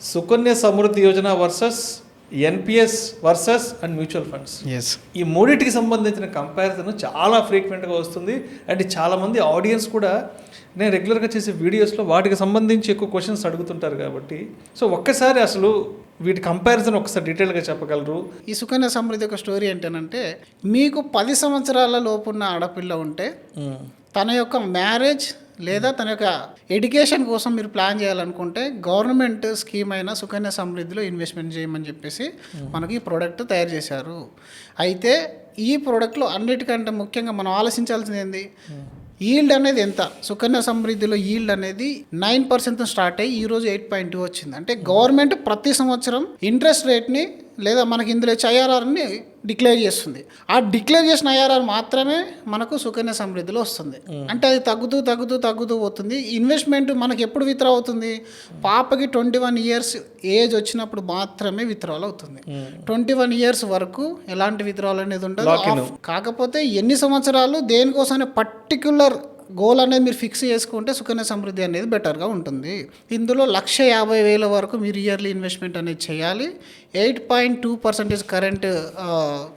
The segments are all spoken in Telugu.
Sukanya Samriddhi Yojana versus NPS versus and mutual funds. Yes, ఈ మూడింటికి సంబంధించిన కంపారిజన్ చాలా ఫ్రీక్వెంట్గా వస్తుంది. అండ్ చాలామంది ఆడియన్స్ కూడా నేను రెగ్యులర్గా చేసే వీడియోస్లో వాటికి సంబంధించి ఎక్కువ క్వశ్చన్స్ అడుగుతుంటారు కాబట్టి సో ఒక్కసారి అసలు వీటి కంపారిజన్ ఒకసారి డీటెయిల్గా చెప్పగలరు? ఈ సుకన్య సమృద్ధి యొక్క స్టోరీ ఏంటంటే, మీకు 10 సంవత్సరాల లోపున్న ఆడపిల్ల ఉంటే తన యొక్క మ్యారేజ్ లేదా తన యొక్క ఎడ్యుకేషన్ కోసం మీరు ప్లాన్ చేయాలనుకుంటే గవర్నమెంట్ స్కీమ్ అయిన సుకన్య సమృద్ధిలో ఇన్వెస్ట్మెంట్ చేయమని చెప్పేసి మనకి ఈ ప్రోడక్ట్ తయారు చేశారు. అయితే ఈ ప్రోడక్ట్లో అన్నిటికంటే ముఖ్యంగా మనం ఆలోచించాల్సింది ఏంది, ఈల్డ్ అనేది ఎంత. సుకన్య సమృద్ధిలో ఈల్డ్ అనేది 9% స్టార్ట్ అయ్యి ఈరోజు 8.2 వచ్చింది. అంటే గవర్నమెంట్ ప్రతి సంవత్సరం ఇంట్రెస్ట్ రేట్ని లేదా మనకి ఇందులో వచ్చే ఐఆర్ఆర్ని డిక్లేర్ చేస్తుంది. ఆ డిక్లేర్ చేసిన ఐఆర్ఆర్ మాత్రమే మనకు సుకన్య సమృద్ధిలో వస్తుంది. అంటే అది తగ్గుతూ తగ్గుతూ తగ్గుతూ పోతుంది. ఇన్వెస్ట్మెంట్ మనకి ఎప్పుడు విత్డ్రా అవుతుంది, పాపకి 21 ఇయర్స్ ఏజ్ వచ్చినప్పుడు మాత్రమే విత్డ్రాల్ అవుతుంది. 21 ఇయర్స్ వరకు ఎలాంటి విత్డ్రాల్ అనేది ఉండదు. కాకపోతే ఎన్ని సంవత్సరాలు దేనికోసమే పర్టిక్యులర్ గోల్ అనేది మీరు ఫిక్స్ చేసుకుంటే సుకన్య సమృద్ధి అనేది బెటర్గా ఉంటుంది. ఇందులో 1,50,000 వరకు మీరు ఇయర్లీ ఇన్వెస్ట్మెంట్ అనేది చేయాలి. 8.2% కరెంట్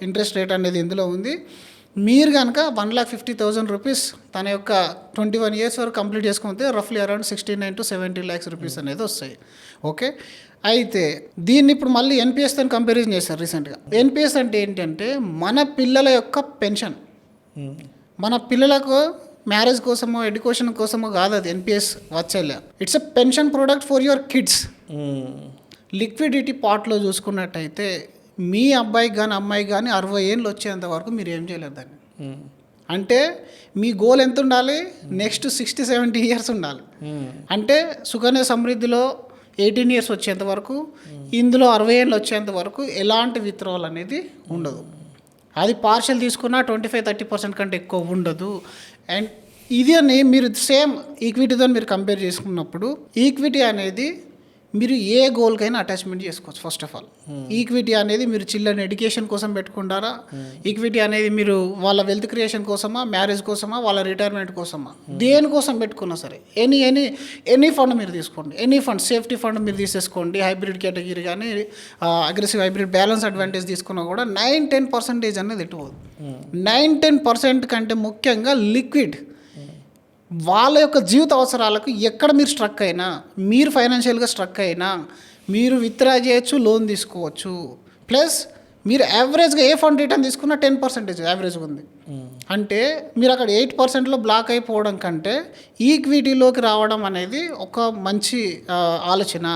ఇంట్రెస్ట్ రేట్ అనేది ఇందులో ఉంది. మీరు కనుక 1,50,000 రూపీస్ తన యొక్క 21 ఇయర్స్ వరకు కంప్లీట్ చేసుకుంటే రఫ్లీ అరౌండ్ 69 to 70 lakhs రూపీస్ అనేది వస్తాయి. ఓకే, అయితే దీన్ని ఇప్పుడు మళ్ళీ ఎన్పిఎస్తో కంపారిజన్ చేశారు రీసెంట్గా. ఎన్పిఎస్ అంటే ఏంటంటే మన పిల్లల యొక్క పెన్షన్. మన పిల్లలకు మ్యారేజ్ కోసమో ఎడ్యుకేషన్ కోసమో కాదు అది ఎన్పిఎస్ వచ్చేలే. It's a pension product for your kids. Liquidity పార్ట్లో చూసుకున్నట్టయితే మీ అబ్బాయికి కానీ అమ్మాయికి కానీ 60 ఏళ్ళు వచ్చేంత వరకు మీరు ఏం చేయలేరు దాన్ని. అంటే మీ గోల్ ఎంత ఉండాలి, నెక్స్ట్ 60-70 ఇయర్స్ ఉండాలి. అంటే సుకన్య సమృద్ధిలో 18 ఇయర్స్ వచ్చేంత వరకు, ఇందులో 60 ఏళ్ళు వచ్చేంత వరకు ఎలాంటి విత్డ్రావల్ అనేది ఉండదు. అది పార్షల్ తీసుకున్నా 25-30% కంటే ఎక్కువ ఉండదు. అండ్ ఇది అని మీరు సేమ్ ఈక్విటీతో మీరు కంపేర్ చేసుకున్నప్పుడు ఈక్విటీ అనేది మీరు ఏ గోల్కైనా అటాచ్మెంట్ చేసుకోవచ్చు. ఫస్ట్ ఆఫ్ ఆల్ ఈక్విటీ అనేది మీరు చిల్డ్రన్ ఎడ్యుకేషన్ కోసం పెట్టుకుంటారా, ఈక్విటీ అనేది మీరు వాళ్ళ వెల్త్ క్రియేషన్ కోసమా, మ్యారేజ్ కోసమా, వాళ్ళ రిటైర్మెంట్ కోసమా, దేనికోసం పెట్టుకున్నా సరే ఎనీ ఫండ్ మీరు తీసుకోండి. ఎనీ ఫండ్, సేఫ్టీ ఫండ్ మీరు తీసేసుకోండి. హైబ్రిడ్ కేటగిరీ కానీ అగ్రెసివ్ హైబ్రిడ్ బ్యాలెన్స్ అడ్వాంటేజ్ తీసుకున్నా కూడా 9-10% అనేది ఎట్టుకోదు. 9-10% కంటే ముఖ్యంగా లిక్విడ్ వాళ్ళ యొక్క జీవిత అవసరాలకు ఎక్కడ మీరు స్ట్రక్ అయినా, మీరు ఫైనాన్షియల్గా స్ట్రక్ అయినా మీరు విత్డ్రా చేయొచ్చు, లోన్ తీసుకోవచ్చు. ప్లస్ మీరు యావరేజ్గా ఏ ఫండ్ రిటర్న్ తీసుకున్నా 10% యావరేజ్గా ఉంది. అంటే మీరు అక్కడ 8%లో బ్లాక్ అయిపోవడం కంటే ఈక్విటీలోకి రావడం అనేది ఒక మంచి ఆలోచన.